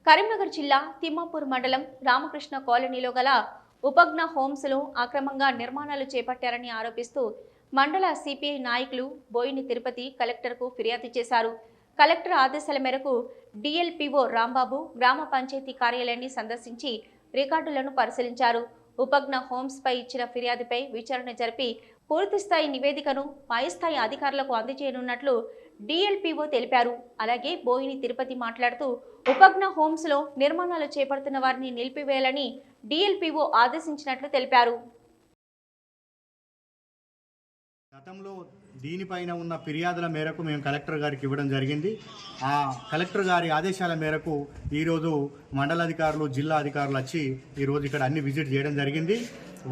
కరీంనగర్ జిల్లా తిమ్మాపూర్ మండలం రామకృష్ణ కాలనీలో గల ఉపజ్ఞ హోమ్స్లో అక్రమంగా నిర్మాణాలు చేపట్టారని ఆరోపిస్తూ మండల సిపిఐ నాయకులు బోయిని తిరుపతి కలెక్టర్కు ఫిర్యాదు చేశారు. కలెక్టర్ ఆదేశాల మేరకు డిఎల్పిఓ రాంబాబు గ్రామ పంచాయతీ కార్యాలయాన్ని సందర్శించి రికార్డులను పరిశీలించారు. ఉపజ్ఞ హోమ్స్ పై ఇచ్చిన ఫిర్యాదుపై విచారణ జరిపి పూర్తిస్థాయి నివేదికను పై స్థాయి అధికారులకు అందజేయనున్నట్లు డిఎల్పిఓ తెలిపారు. అలాగే బోయిని తిరుపతి మాట్లాడుతూ ఉపజ్ఞ హోమ్స్ లో నిర్మాణాలు చేపడుతున్న వారిని నిలిపివేయాలని డిఎల్పిఓ ఆదేశించినట్లు తెలిపారు. గతంలో దీనిపైన ఉన్న ఫిర్యాదుల మేరకు మేము కలెక్టర్ గారికి ఇవ్వడం జరిగింది. ఆ కలెక్టర్ గారి ఆదేశాల మేరకు ఈరోజు మండలాధికారులు జిల్లా అధికారులు వచ్చి ఈరోజు ఇక్కడ అన్ని విజిట్ చేయడం జరిగింది.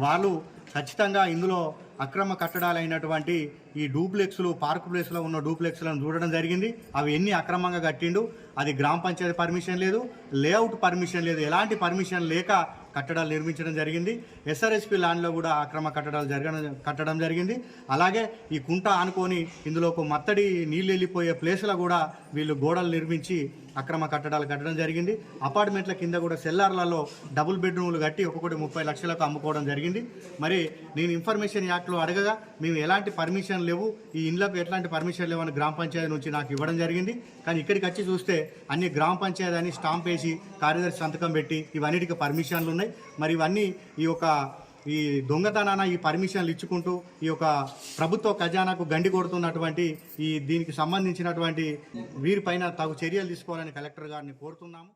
వాళ్ళు ఖచ్చితంగా ఇందులో అక్రమ కట్టడాలైనటువంటి ఈ డూప్లెక్స్లు పార్క్ ప్లేస్లో ఉన్న డూప్లెక్స్లను చూడడం జరిగింది. అవి ఎన్ని అక్రమంగా కట్టిండు, అది గ్రామ పంచాయతీ పర్మిషన్ లేదు, లేఅవుట్ పర్మిషన్ లేదు, ఎలాంటి పర్మిషన్ లేక కట్టడాలు నిర్మించడం జరిగింది. ఎస్ఆర్ఎస్పి ల్యాండ్లో కూడా అక్రమ కట్టడాలు కట్టడం జరిగింది. అలాగే ఈ కుంట ఆనుకొని ఇందులో ఒక మత్తడి నీళ్ళు వెళ్ళిపోయే ప్లేస్లో కూడా వీళ్ళు గోడలు నిర్మించి అక్రమ కట్టడాలు కట్టడం జరిగింది. అపార్ట్మెంట్ల కింద కూడా సెల్లార్లలో డబుల్ బెడ్రూమ్లు కట్టి ఒక్కొక్కటి 30 లక్షలకు అమ్ముకోవడం జరిగింది. మరి నేను ఇన్ఫర్మేషన్ యాక్ట్లో అడగగా మేము ఎలాంటి పర్మిషన్ లేవు, ఈ ఇండ్లకు ఎట్లాంటి పర్మిషన్ లేవని గ్రామ పంచాయతీ నుంచి నాకు ఇవ్వడం జరిగింది. కానీ ఇక్కడికి వచ్చి చూస్తే అన్ని గ్రామ పంచాయతీ అని స్టాంప్ వేసి కార్యదర్శి సంతకం పెట్టి ఇవన్నిటికీ పర్మిషన్లు ఉన్నాయి. మరి ఇవన్నీ ఈ దొంగతనాన ఈ పర్మిషన్లు ఇచ్చుకుంటూ ఈ యొక్క ప్రభుత్వ ఖజానాకు గండి కొడుతున్నటువంటి దీనికి సంబంధించినటువంటి వీరిపైన తగు చర్యలు తీసుకోవాలని కలెక్టర్ గారిని కోరుతున్నాము.